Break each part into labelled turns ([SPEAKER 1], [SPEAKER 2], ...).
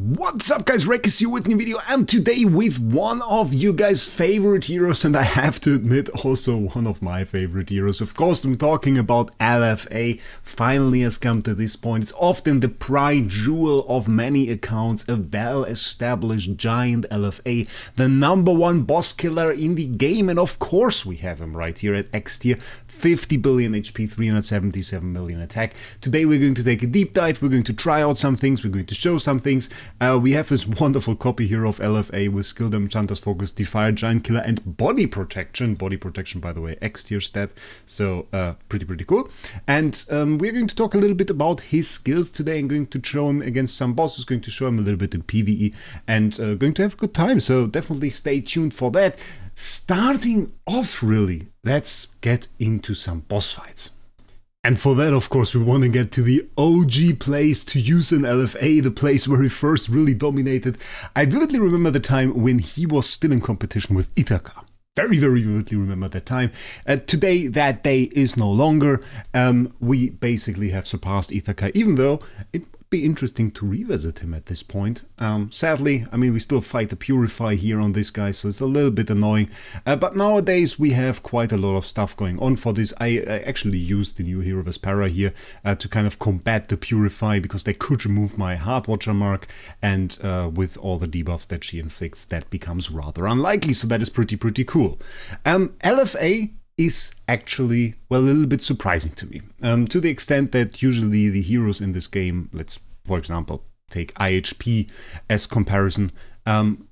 [SPEAKER 1] What's up guys, Wraec is here with a new video, and today with one of you guys' favorite heroes, and I have to admit also one of my favorite heroes. Of course, I'm talking about LFA. Finally has come to this point. It's often the pride jewel of many accounts, a well-established giant LFA, the #1 boss killer in the game, and of course we have him right here at X tier, 50 billion HP, 377 million attack. Today we're going to take a deep dive, we're going to try out some things, we're going to show some things. We have this wonderful copy here of LFA with skill damage, Hunter's Focus, Defier, Giant Killer, and Body Protection. Body Protection, by the way, X tier stat, so pretty cool. And we're going to talk a little bit about his skills today. I'm going to show him against some bosses, going to show him a little bit in PvE, and going to have a good time, so definitely stay tuned for that. Starting off, really, let's get into some boss fights. And for that, of course, we want to get to the OG place to use an LFA, the place where he first really dominated. I vividly remember the time when he was still in competition with Ithaca. Very vividly remember that time. Today, that day is no longer. We basically have surpassed Ithaca, even though it would be interesting to revisit him at this point. Sadly, I mean, we still fight the Purify here on this guy, so it's a little bit annoying. But nowadays, we have quite a lot of stuff going on for this. I actually used the new hero Vespera here to kind of combat the Purify, because they could remove my Heart Watcher mark, and with all the debuffs that she inflicts, that becomes rather unlikely, so that is pretty cool. LFA is actually, well, a little bit surprising to me, to the extent that usually the heroes in this game, let's, for example, take IHP as comparison,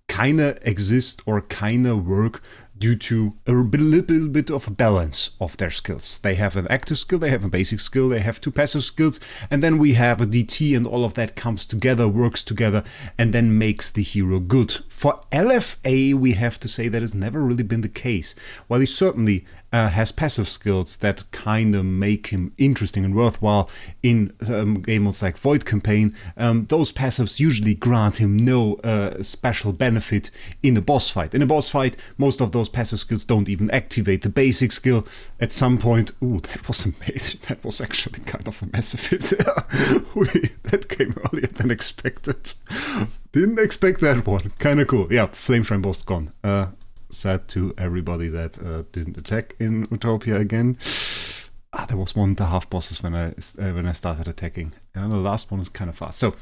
[SPEAKER 1] kinda exist or kinda work due to a little bit of a balance of their skills. They have an active skill, they have a basic skill, they have two passive skills, and then we have a DT, and all of that comes together, works together, and then makes the hero good. For LFA, we have to say that has never really been the case. While he certainly has passive skills that kind of make him interesting and worthwhile in game modes like Void Campaign, those passives usually grant him no special benefit in a boss fight. In a boss fight, most of those passive skills don't even activate the basic skill at some point. Ooh, that was amazing. That was actually kind of a massive hit. That came earlier than expected. Didn't expect that one. Kind of cool. Yeah, Flame Shrine boss gone. Sad to everybody that didn't attack in Utopia again. There was 1.5 bosses when I started attacking, and the last one is kind of fast. So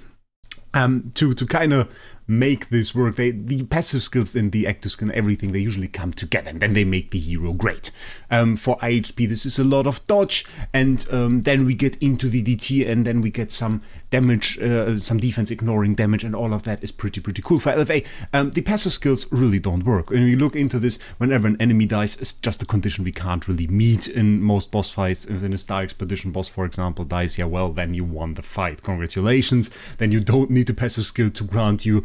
[SPEAKER 1] to kind of make this work, the passive skills and the active skill and everything, they usually come together, and then they make the hero great. For IHP, this is a lot of dodge, and then we get into the DT, and then we get some damage, some defense ignoring damage, and all of that is pretty cool. For LFA, the passive skills really don't work. When we look into this, whenever an enemy dies, it's just a condition we can't really meet in most boss fights. If a Star Expedition boss, for example, dies, yeah, well, then you won the fight. Congratulations. Then you don't need the passive skill to grant you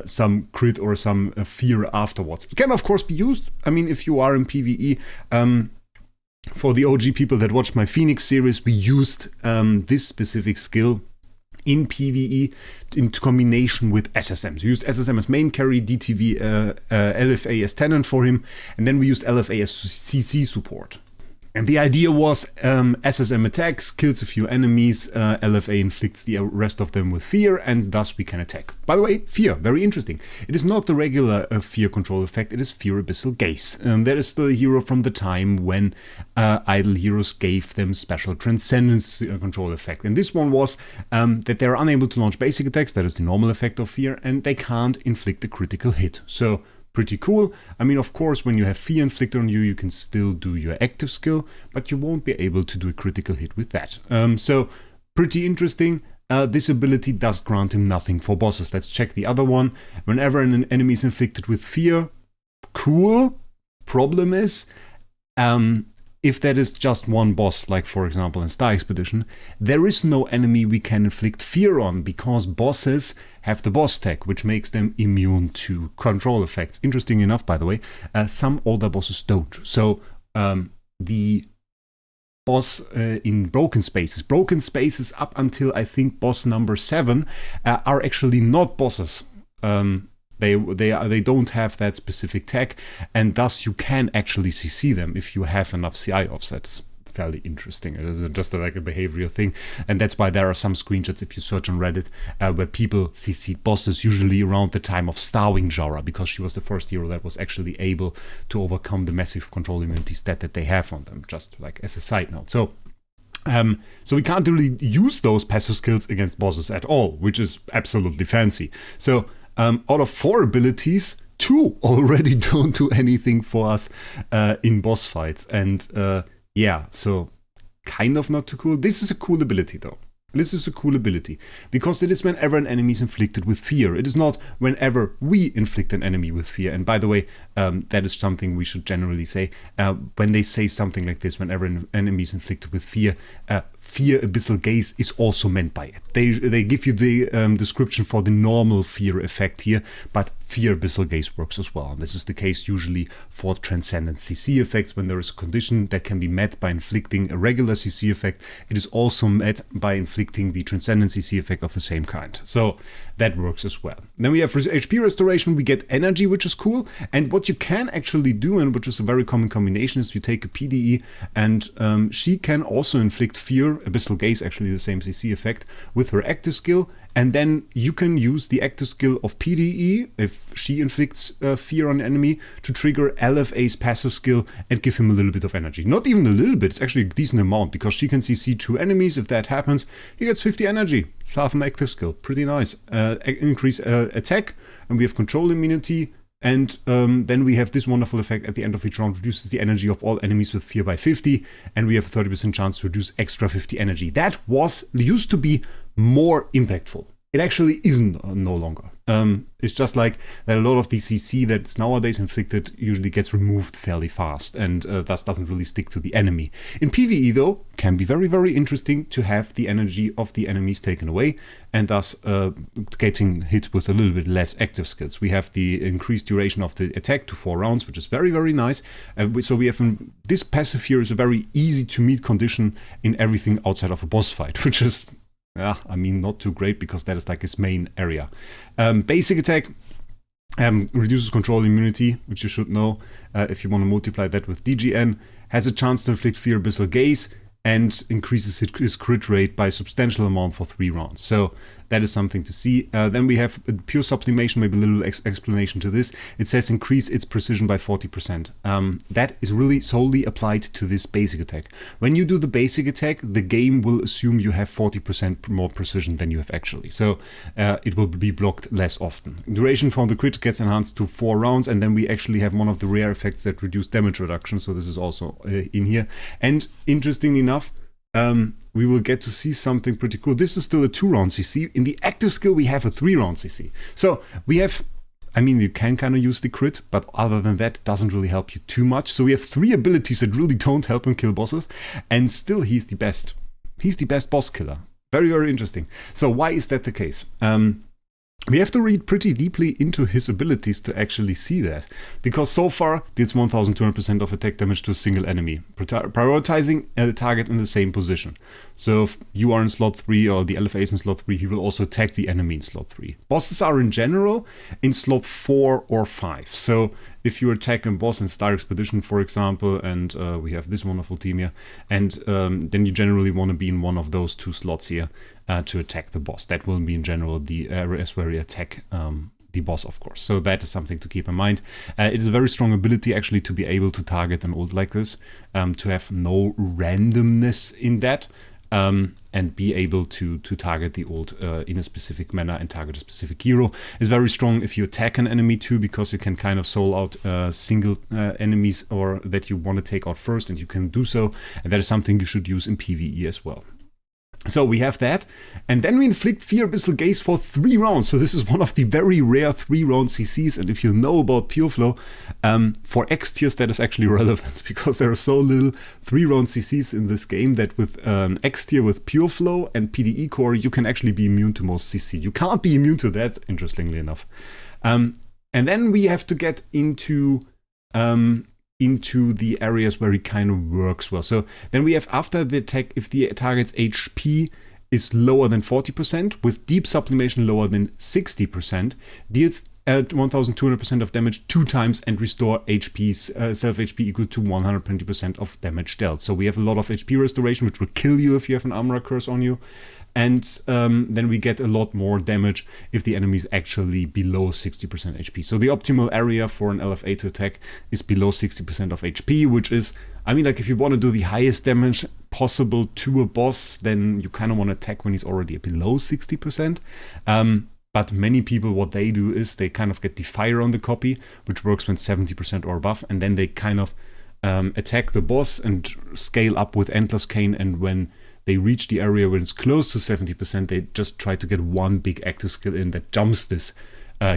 [SPEAKER 1] some crit or some fear afterwards. It can of course be used, I mean, if you are in PvE. For the OG people that watched my Phoenix series, we used this specific skill in PvE in combination with SSM. So we used SSM as main carry, DTV, LFA as tenant for him, and then we used LFA as CC support. And the idea was SSM attacks, kills a few enemies, LFA inflicts the rest of them with fear, and thus we can attack. By the way, fear, very interesting. It is not the regular fear control effect, it is Fear Abyssal Gaze. That is the hero from the time when idle heroes gave them special transcendence control effect. And this one was that they're unable to launch basic attacks, that is the normal effect of fear, and they can't inflict a critical hit. So pretty cool. I mean, of course, when you have fear inflicted on you, you can still do your active skill, but you won't be able to do a critical hit with that. So pretty interesting. This ability does grant him nothing for bosses. Let's check the other one. Whenever an enemy is inflicted with fear, cool. Problem is, if that is just one boss, like for example in Star Expedition, there is no enemy we can inflict fear on, because bosses have the boss tag, which makes them immune to control effects. Interesting enough, by the way, some older bosses don't. So the boss in Broken Spaces up until I think boss number 7 are actually not bosses. They don't have that specific tag, and thus you can actually CC them if you have enough CI offsets. fairly interesting. It is just like a behavioral thing, and that's why there are some screenshots if you search on Reddit where people CC bosses usually around the time of Starwing Jorah, because she was the first hero that was actually able to overcome the massive control immunity stat that they have on them, just like as a side note. So we can't really use those passive skills against bosses at all, which is absolutely fancy. So out of 4 abilities, 2 already don't do anything for us in boss fights. And yeah, so kind of not too cool. This is a cool ability though. This is a cool ability, because it is whenever an enemy is inflicted with fear. It is not whenever we inflict an enemy with fear. And by the way, that is something we should generally say. When they say something like this, whenever an enemy is inflicted with fear, fear abyssal gaze is also meant by it. They give you the description for the normal fear effect here, but fear abyssal gaze works as well. And this is the case usually for transcendent CC effects. When there is a condition that can be met by inflicting a regular CC effect, it is also met by inflicting the transcendent CC effect of the same kind. So that works as well. Then we have HP restoration. We get energy, which is cool. And what you can actually do, and which is a very common combination, is you take a PDE, and she can also inflict fear, abyssal gaze, actually the same CC effect, with her active skill. And then you can use the active skill of PDE, if she inflicts fear on an enemy, to trigger LFA's passive skill and give him a little bit of energy. Not even a little bit, it's actually a decent amount, because she can CC 2 enemies. If that happens, he gets 50 energy. It's half an active skill, pretty nice. Increase attack, and we have control immunity. And then we have this wonderful effect at the end of each round, reduces the energy of all enemies with fear by 50, and we have a 30% chance to reduce extra 50 energy. That used to be more impactful. It actually isn't no longer. It's just like that a lot of the CC that's nowadays inflicted usually gets removed fairly fast, and thus doesn't really stick to the enemy. In PvE though, can be very, very interesting to have the energy of the enemies taken away, and thus getting hit with a little bit less active skills. We have the increased duration of the attack to 4 rounds, which is very, very nice. So we have this passive here is a very easy to meet condition in everything outside of a boss fight, which is, yeah, I mean, not too great, because that is like his main area. Basic attack reduces control immunity, which you should know if you want to multiply that with DGN. Has a chance to inflict fear abyssal gaze, and increases his crit rate by a substantial amount for 3 rounds. So that is something to see. Then we have pure sublimation, maybe a little explanation to this. It says increase its precision by 40%. That is really solely applied to this basic attack. When you do the basic attack, the game will assume you have 40% more precision than you have actually. So it will be blocked less often. Duration for the crit gets enhanced to 4 rounds, and then we actually have one of the rare effects that reduce damage reduction. So this is also in here. And interestingly enough, we will get to see something pretty cool. This is still a 2-round CC. In the active skill, we have a 3-round CC. So we have, I mean, you can kind of use the crit, but other than that, it doesn't really help you too much. So we have 3 abilities that really don't help him kill bosses, and still he's the best. He's the best boss killer. Very, very interesting. So why is that the case? We have to read pretty deeply into his abilities to actually see that, because so far deals 1200% of attack damage to a single enemy, prioritizing a target in the same position. So if you are in slot 3 or the LFA is in slot 3, he will also attack the enemy in slot 3. Bosses are in general in slot 4 or 5. So if you attack a boss in Star Expedition, for example, and we have this wonderful team here, and then you generally want to be in one of those 2 slots here to attack the boss. That will be in general the areas where you attack the boss, of course. So that is something to keep in mind. It is a very strong ability actually to be able to target an ult like this, to have no randomness in that, and be able to target the ult in a specific manner and target a specific hero. It's very strong if you attack an enemy too, because you can kind of soul out single enemies or that you want to take out first, and you can do so. And that is something you should use in PvE as well. So we have that, and then we inflict Fear Abyssal Gaze for 3 rounds. So this is one of the very rare 3-round CCs, and if you know about Pure Flow, for X tiers that is actually relevant, because there are so little 3-round CCs in this game that with X tier with Pure Flow and PDE core, you can actually be immune to most CC. You can't be immune to that, interestingly enough. And then we have to get into the areas where it kind of works well. So then we have after the attack, if the target's HP is lower than 40%, with deep sublimation lower than 60%, deals at 1200% of damage 2 times and restore HP's self HP equal to 120% of damage dealt. So we have a lot of HP restoration, which will kill you if you have an Armor curse on you. And then we get a lot more damage if the enemy is actually below 60% HP. So the optimal area for an LFA to attack is below 60% of HP, which is, I mean, like if you want to do the highest damage possible to a boss, then you kind of want to attack when he's already below 60%. But many people, what they do is they kind of get the fire on the copy, which works when 70% or above, and then they kind of attack the boss and scale up with Endless Cane, and when they reach the area when it's close to 70%, they just try to get one big active skill in that jumps this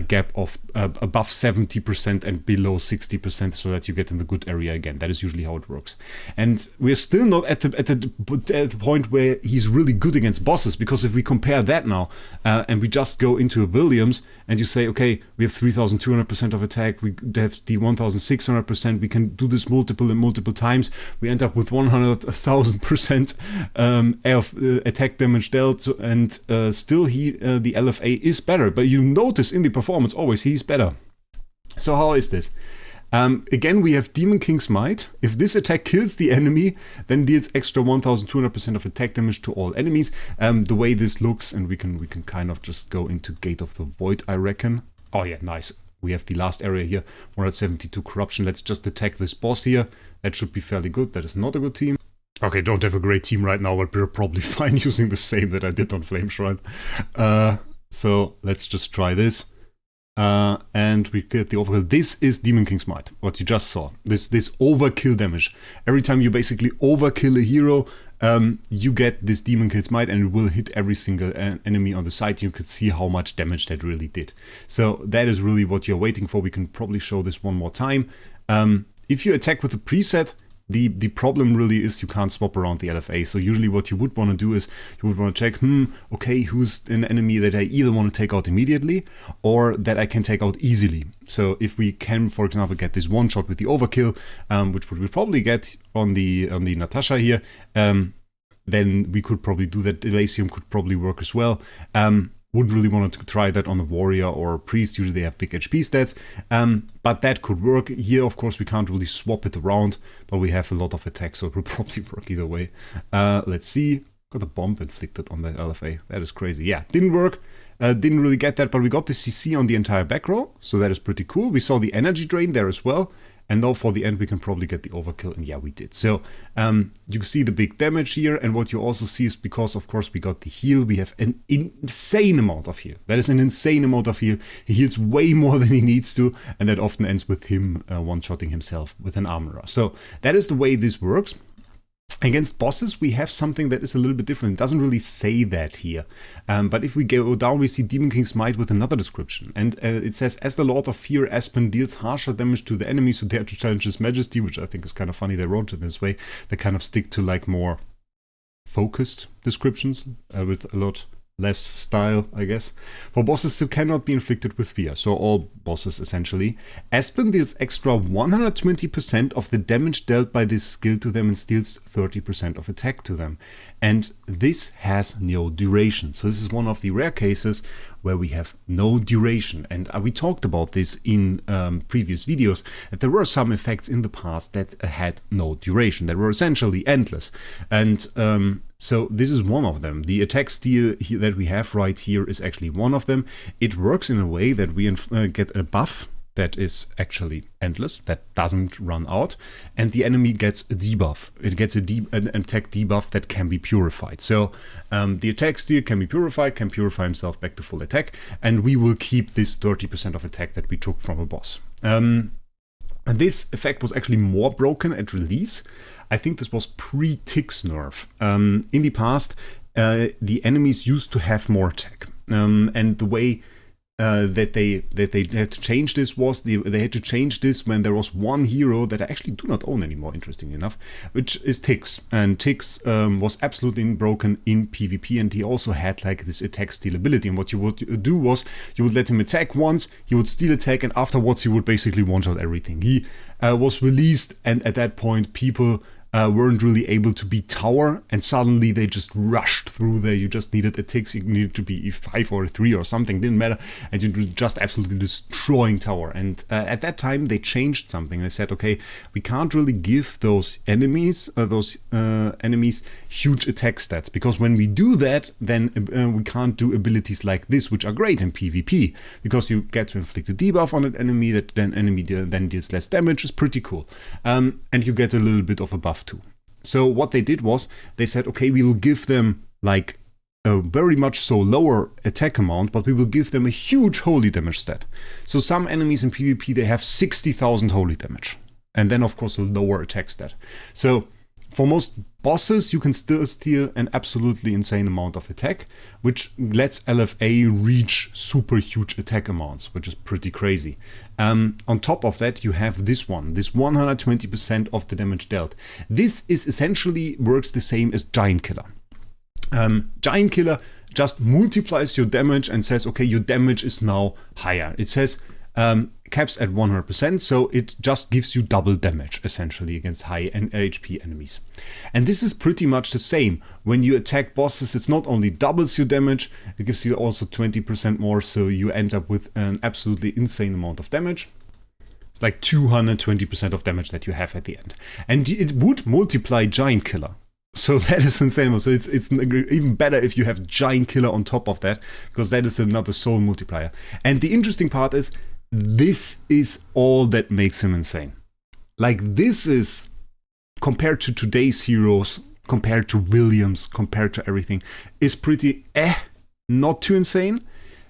[SPEAKER 1] gap of above 70% and below 60% so that you get in the good area again. That is usually how it works. And we're still not at the point where he's really good against bosses, because if we compare that now and we just go into a Williams and you say, okay, we have 3200% of attack, we have the 1600%, we can do this multiple and multiple times, we end up with 100,000% of attack damage dealt, and still the LFA is better. But you notice in the performance always he's better. So how is this? Again, we have Demon King's Might. If this attack kills the enemy, then deals extra 1200% of attack damage to all enemies. The way this looks, and we can kind of just go into Gate of the Void, I reckon. Oh yeah, nice. We have the last area here, 172 corruption. Let's just attack this boss here. That should be fairly good. That is not a good team. Okay, don't have a great team right now, but we're probably fine using the same that I did on Flame Shrine. So let's just try this. And we get the overkill. This is Demon King's Might, what you just saw. This overkill damage. Every time you basically overkill a hero, you get this Demon King's Might, and it will hit every single enemy on the side. You could see how much damage that really did. So that is really what you're waiting for. We can probably show this one more time. If you attack with a preset, the problem really is you can't swap around the LFA. So usually what you would want to do is you would want to check, okay, who's an enemy that I either want to take out immediately or that I can take out easily. So if we can, for example, get this one shot with the overkill, which we probably get on the Natasha here, then we could probably do that. Elysium could probably work as well. Wouldn't really want to try that on a warrior or a priest. Usually they have big HP stats, but that could work. Here, of course, we can't really swap it around, but we have a lot of attacks, so it will probably work either way. Let's see. Got a bomb inflicted on that LFA. That is crazy. Yeah, didn't work. Didn't really get that, but we got the CC on the entire back row, so that is pretty cool. We saw the energy drain there as well. And now for the end, we can probably get the overkill. And yeah, we did. So you see the big damage here. And what you also see is because, of course, we got the heal. We have an insane amount of heal. That is an insane amount of heal. He heals way more than he needs to. And that often ends with him one-shotting himself with an armorer. So that is the way this works. Against bosses, we have something that is a little bit different. It doesn't really say that here. But if we go down, we see Demon King's Might with another description. And it says, as the Lord of Fear, Aspen deals harsher damage to the enemies who dare to challenge his majesty, which I think is kind of funny they wrote it this way. They kind of stick to like more focused descriptions with a lot less style, I guess. For bosses who cannot be inflicted with fear, so all bosses essentially, Aspen deals extra 120% of the damage dealt by this skill to them and steals 30% of attack to them. And this has no duration. So this is one of the rare cases where we have no duration. And we talked about this in previous videos, that there were some effects in the past that had no duration, that were essentially endless. And so this is one of them. The attack steal that we have right here is actually one of them. It works in a way that we get a buff that is actually endless, that doesn't run out, and the enemy gets a debuff. It gets an attack debuff that can be purified. So the attack steal can be purified, can purify himself back to full attack, and we will keep this 30% of attack that we took from a boss. And this effect was actually more broken at release. I think this was pre-Ticks nerf. In the past, the enemies used to have more attack, and the way that they had to change this was they had to change this when there was one hero that I actually do not own anymore, interestingly enough, which is Ticks. And Ticks was absolutely broken in PvP, and he also had like this attack steal ability. And what you would do was you would let him attack once, he would steal attack, and afterwards he would basically one-shot everything. He was released, and at that point people weren't really able to beat tower, and suddenly they just rushed through there. You just needed a tick, you needed to be E5 or 3 or something, didn't matter, and you were just absolutely destroying tower. And at that time they changed something. They said, okay, we can't really give those enemies huge attack stats, because when we do that, then we can't do abilities like this, which are great in PvP, because you get to inflict a debuff on an enemy that then deals less damage. Is pretty cool, and you get a little bit of a buff too. So what they did was they said, okay, we will give them like a very much so lower attack amount, but we will give them a huge holy damage stat. So some enemies in PvP, they have 60,000 holy damage, and then of course a lower attack stat. So for most bosses, you can still steal an absolutely insane amount of attack, which lets LFA reach super huge attack amounts, which is pretty crazy. On top of that, you have this 120% of the damage dealt. This is essentially works the same as Giant Killer. Giant Killer just multiplies your damage and says, okay, your damage is now higher. It says caps at 100%, so it just gives you double damage essentially against high HP enemies. And this is pretty much the same. When you attack bosses, it's not only doubles your damage, it gives you also 20% more, so you end up with an absolutely insane amount of damage. It's like 220% of damage that you have at the end. And it would multiply Giant Killer. So that is insane. So it's even better if you have Giant Killer on top of that, because that is another soul multiplier. And the interesting part is, this is all that makes him insane. Like, this is, compared to today's heroes, compared to Williams, compared to everything, is pretty not too insane.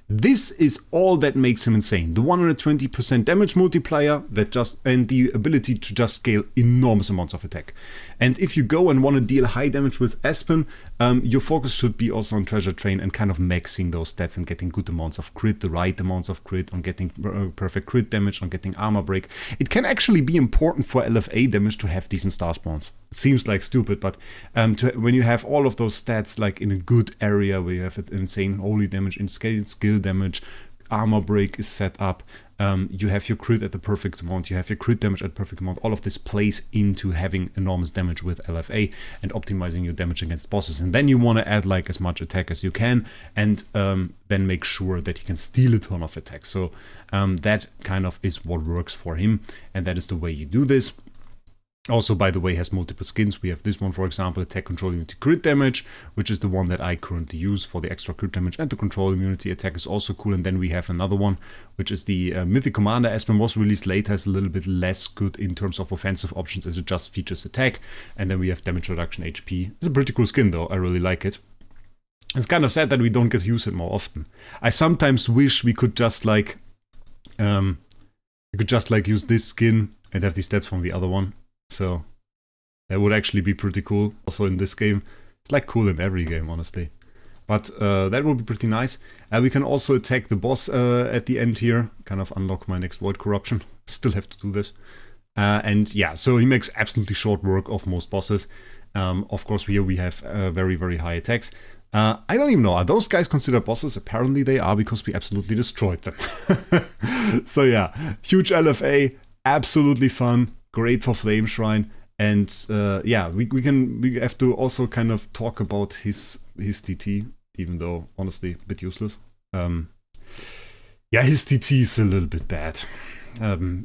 [SPEAKER 1] This is all that makes him insane. The 120% damage multiplier and the ability to just scale enormous amounts of attack. And if you go and want to deal high damage with Aspen, your focus should be also on Treasure Train and kind of maxing those stats and getting good amounts of crit, the right amounts of crit, on getting perfect crit damage, on getting armor break. It can actually be important for LFA damage to have decent star spawns. It seems like stupid, but when you have all of those stats like in a good area where you have insane holy damage, in skill damage, armor break is set up, you have your crit at the perfect amount, you have your crit damage at perfect amount. All of this plays into having enormous damage with LFA and optimizing your damage against bosses. And then you want to add like as much attack as you can, and then make sure that he can steal a ton of attack. So that kind of is what works for him, and that is the way you do this. Also, by the way, has multiple skins. We have this one, for example, attack control immunity crit damage, which is the one that I currently use for the extra crit damage, and the control immunity attack is also cool. And then we have another one, which is the Mythic Commander. Aspen was released later, is a little bit less good in terms of offensive options, as it just features attack. And then we have damage reduction HP. It's a pretty cool skin though, I really like it. It's kind of sad that we don't get to use it more often. I sometimes wish we could just like, use this skin and have the stats from the other one. So that would actually be pretty cool also in this game. It's like cool in every game, honestly. But that would be pretty nice. We can also attack the boss at the end here. Kind of unlock my next Void Corruption. Still have to do this. And yeah, so he makes absolutely short work of most bosses. Of course, here we have very, very high attacks. I don't even know, are those guys considered bosses? Apparently they are, because we absolutely destroyed them. So yeah, huge LFA, absolutely fun. Great for Flame Shrine, and yeah, we have to also kind of talk about his DT, even though honestly a bit useless. Yeah, his DT is a little bit bad.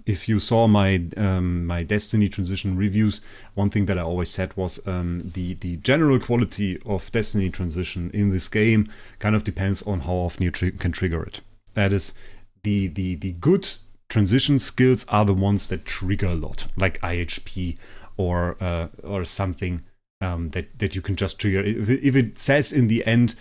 [SPEAKER 1] If you saw my my Destiny transition reviews, one thing that I always said was the general quality of Destiny transition in this game kind of depends on how often you can trigger it. That is, the good transition skills are the ones that trigger a lot, like IHP or something that you can just trigger. If it says in the end,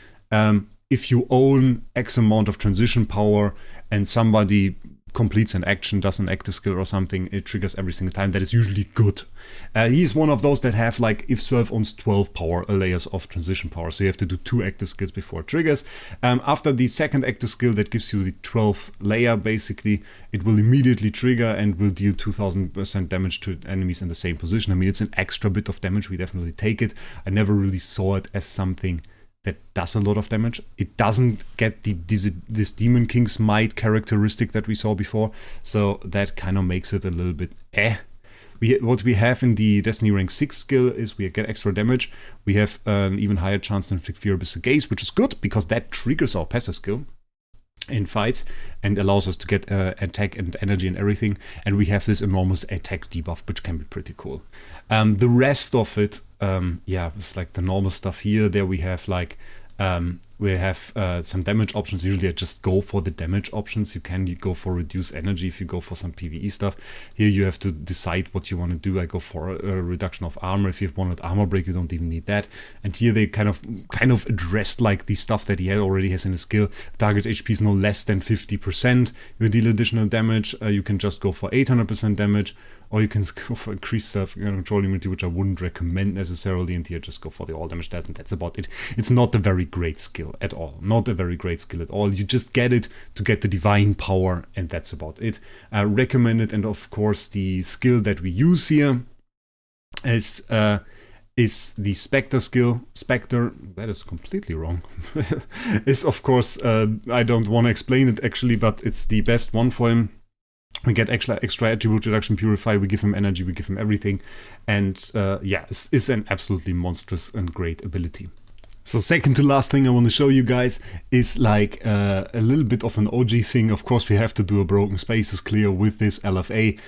[SPEAKER 1] if you own X amount of transition power and somebody completes an action, does an active skill or something, it triggers every single time. That is usually good. He's one of those that have, like, if Swerve owns 12 power layers of transition power, so you have to do 2 active skills before it triggers. After the second active skill that gives you the 12th layer, basically, it will immediately trigger and will deal 2000% damage to enemies in the same position. I mean, it's an extra bit of damage, we definitely take it. I never really saw it as something that does a lot of damage. It doesn't get this Demon King's Might characteristic that we saw before, so that kind of makes it a little bit what we have in the Destiny rank 6 skill is we get extra damage. We have an even higher chance to inflict fear abyssal gaze, which is good because that triggers our passive skill in fights and allows us to get attack and energy and everything. And we have this enormous attack debuff, which can be pretty cool. The rest of it, yeah, it's like the normal stuff here. There we have like some damage options. Usually I just go for the damage options. You can go for reduced energy if you go for some PvE stuff. Here you have to decide what you want to do. I go for a reduction of armor. If you wanted armor break, you don't even need that. And here they kind of addressed like the stuff that he already has in his skill. Target HP is no less than 50%. You deal additional damage. You can just go for 800% damage. Or you can go for increased self-control immunity, which I wouldn't recommend necessarily, and here just go for the all damage stat, and that's about it. It's not a very great skill at all. Not a very great skill at all. You just get it to get the divine power, and that's about it. Recommended, and of course the skill that we use here is the Spectre skill. Spectre, that is completely wrong, is of course, I don't want to explain it actually, but it's the best one for him. We get extra attribute reduction, purify, we give him energy, we give him everything. And yeah, it's an absolutely monstrous and great ability. So second to last thing I want to show you guys is like a little bit of an OG thing. Of course we have to do a broken spaces clear with this LFA.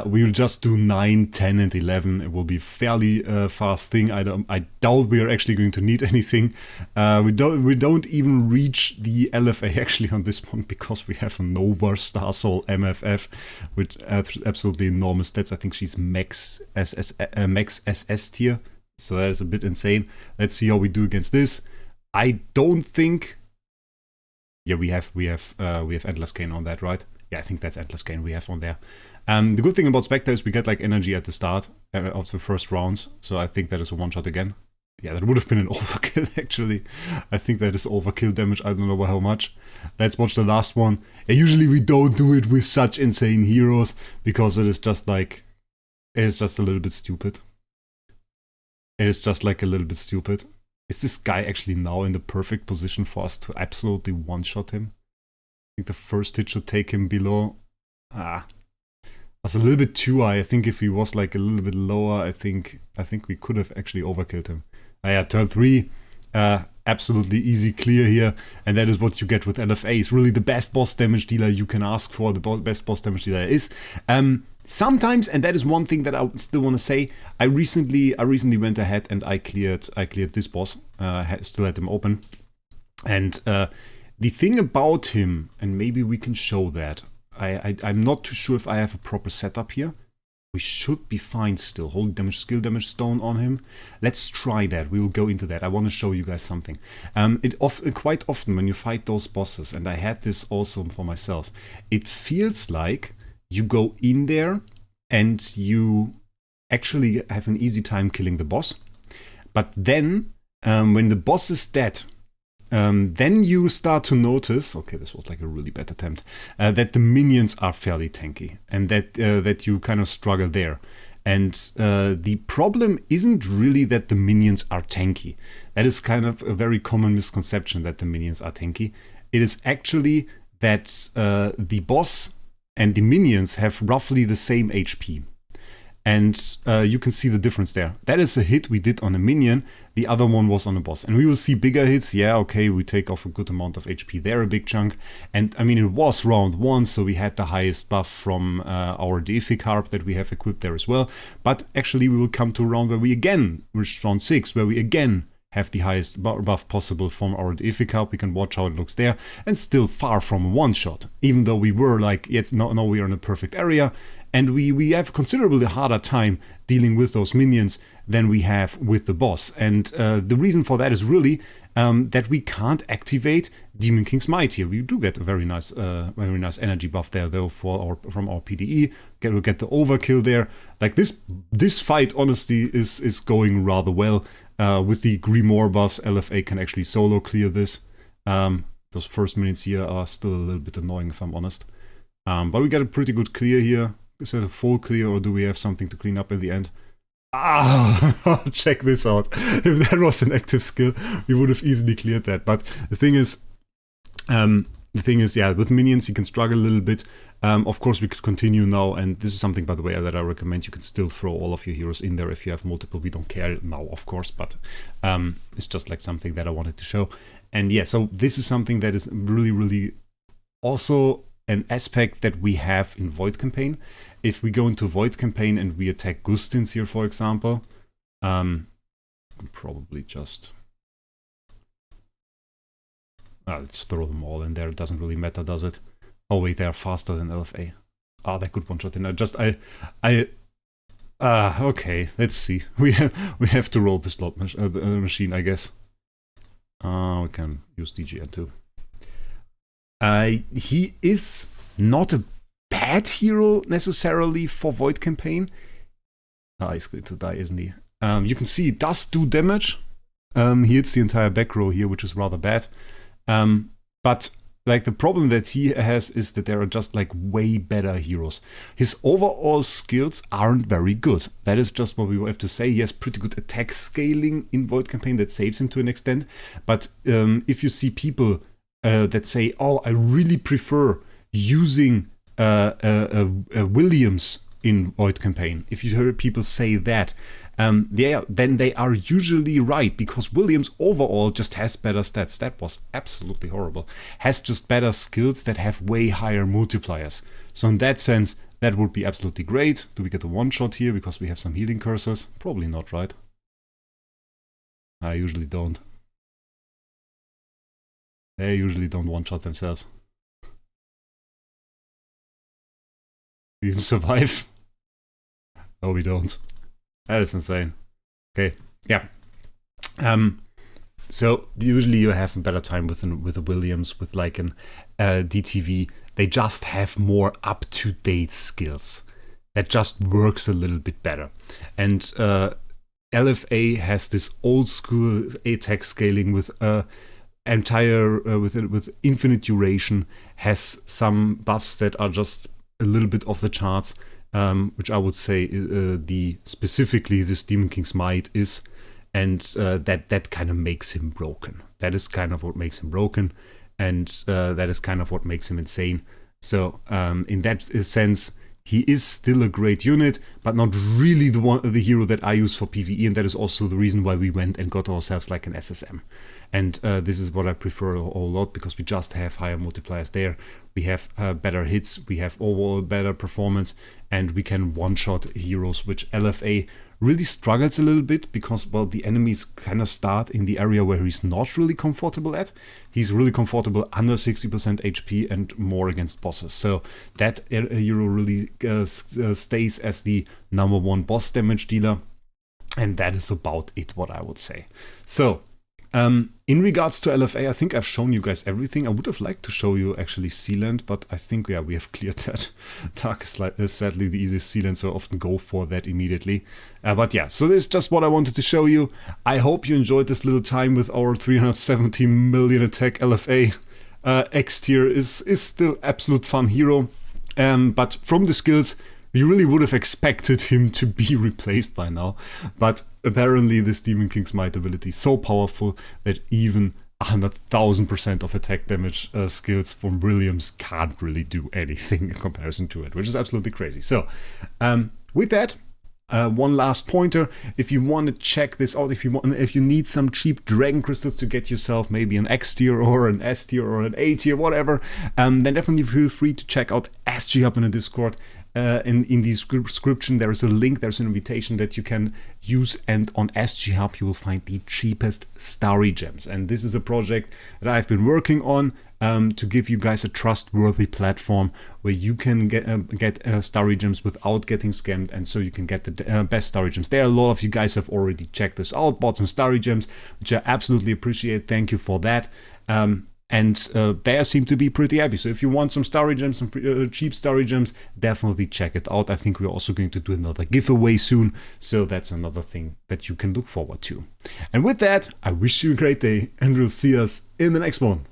[SPEAKER 1] We will just do 9, 10 and 11. It will be a fairly fast thing. I doubt we are actually going to need anything. We don't even reach the LFA actually on this one because we have a Nova Star Soul MFF with absolutely enormous stats. I think she's max SS tier. So that is a bit insane. Let's see how we do against this. I don't think... Yeah, we have Endless Cane on that, right? Yeah, I think that's Endless Cane we have on there. The good thing about Spectre is we get like energy at the start of the first rounds. So I think that is a one-shot again. Yeah, that would have been an overkill actually. I think that is overkill damage. I don't know how much. Let's watch the last one. Usually we don't do it with such insane heroes because it is just like... It's just a little bit stupid. It is just like a little bit stupid. Is this guy actually now in the perfect position for us to absolutely one-shot him? I think the first hit should take him below. That's a little bit too high. I think if he was like a little bit lower, I think we could have actually overkilled him. Yeah, turn 3. Absolutely easy clear here. And that is what you get with LFA. It's really the best boss damage dealer you can ask for. The best boss damage dealer is. Sometimes, and that is one thing that I still want to say, I recently went ahead and I cleared this boss, still had him open. And the thing about him, and maybe we can show that, I'm not too sure if I have a proper setup here. We should be fine still. Holy damage, skill damage stone on him. Let's try that. We will go into that. I want to show you guys something. Quite often when you fight those bosses, and I had this also for myself, it feels like you go in there and you actually have an easy time killing the boss. But then, when the boss is dead, then you start to notice, okay, this was like a really bad attempt, that the minions are fairly tanky and that you kind of struggle there. And the problem isn't really that the minions are tanky. That is kind of a very common misconception that the minions are tanky. It is actually that the boss and the minions have roughly the same HP. And you can see the difference there. That is a hit we did on a minion. The other one was on a boss. And we will see bigger hits. Yeah, okay, we take off a good amount of HP there, a big chunk. And I mean, it was round 1, so we had the highest buff from our Deific Harp that we have equipped there as well. But actually, we will come to a round where we again, which is round 6, where we again have the highest buff possible from our Deific Harp. We can watch how it looks there. And still far from a one-shot. Even though we were like, yes, no, we are in a perfect area. And we have considerably harder time dealing with those minions than we have with the boss. And the reason for that is really that we can't activate Demon King's Might here. We do get a very nice energy buff there, though, from our PDE. We'll get the overkill there. Like this fight, honestly, is going rather well. With the Grimoire buffs, LFA can actually solo clear this. Those first minutes here are still a little bit annoying, if I'm honest. But we got a pretty good clear here. Is it a full clear, or do we have something to clean up in the end? Check this out. If that was an active skill, we would have easily cleared that. But the thing is, the thing is, yeah, with minions you can struggle a little bit. Of course, we could continue now, and this is something, by the way, that I recommend. You can still throw all of your heroes in there if you have multiple. We don't care now, of course, but it's just like something that I wanted to show. And yeah, so this is something that is really, really also an aspect that we have in Void Campaign. If we go into Void Campaign and we attack Gustins here, for example, probably just... let's throw them all in there. It doesn't really matter, does it? Oh wait, they are faster than LFA. They could one-shot in. Okay, let's see. We have to roll the slot machine, I guess. We can use DGN too. He is not a bad hero necessarily for Void Campaign. He's going to die, isn't he? You can see it does do damage. He hits the entire back row here, which is rather bad. But like the problem that he has is that there are just like way better heroes. His overall skills aren't very good. That is just what we have to say. He has pretty good attack scaling in Void Campaign that saves him to an extent. But if you see people that say, oh, I really prefer using Williams in Void Campaign, if you hear people say that, then they are usually right, because Williams overall just has better stats. That was absolutely horrible. Has just better skills that have way higher multipliers. So in that sense, that would be absolutely great. Do we get a one-shot here because we have some healing cursors? Probably not, right? I usually don't. They usually don't one-shot themselves. We even survive? No, we don't. That is insane. Okay, yeah. So usually you have a better time with a Williams, with like an DTV. They just have more up-to-date skills. That just works a little bit better. And LFA has this old school attack scaling with with infinite duration, has some buffs that are just a little bit off the charts. Which I would say specifically this Demon King's Might is, and that kind of makes him broken. That is kind of what makes him broken, and that is kind of what makes him insane. So in that sense, he is still a great unit, but not really the hero that I use for PvE, and that is also the reason why we went and got ourselves like an SSM. And this is what I prefer a whole lot, because we just have higher multipliers there. We have better hits, we have overall better performance, and we can one-shot heroes, which LFA really struggles a little bit, because, well, the enemies kind of start in the area where he's not really comfortable at. He's really comfortable under 60% HP and more against bosses. So that hero really stays as the #1 boss damage dealer. And that is about it, what I would say. So, in regards to LFA, I think I've shown you guys everything. I would have liked to show you actually Sealand, but I think, yeah, we have cleared that. Dark is sadly the easiest Sealand, so I often go for that immediately. But yeah, so this is just what I wanted to show you. I hope you enjoyed this little time with our 370 million attack LFA. X tier is still absolute fun hero, but from the skills, we really would have expected him to be replaced by now, but apparently this Demon King's Might ability is so powerful that even 100,000% of attack damage skills from Williams can't really do anything in comparison to it, which is absolutely crazy. So, with that, one last pointer: if you want to check this out, if you need some cheap dragon crystals to get yourself maybe an X tier or an S tier or an A tier, whatever, then definitely feel free to check out SG Hub in the Discord. In the description there is a link, there's an invitation that you can use, and on SG Hub you will find the cheapest starry gems. And this is a project that I've been working on to give you guys a trustworthy platform where you can get starry gems without getting scammed, and so you can get the best starry gems. There are a lot of you guys have already checked this out, bought some starry gems, which I absolutely appreciate. Thank you for that. And they seem to be pretty happy. So if you want some starry gems, some cheap starry gems, definitely check it out. I think we're also going to do another giveaway soon, so that's another thing that you can look forward to. And with that, I wish you a great day, and we'll see us in the next one.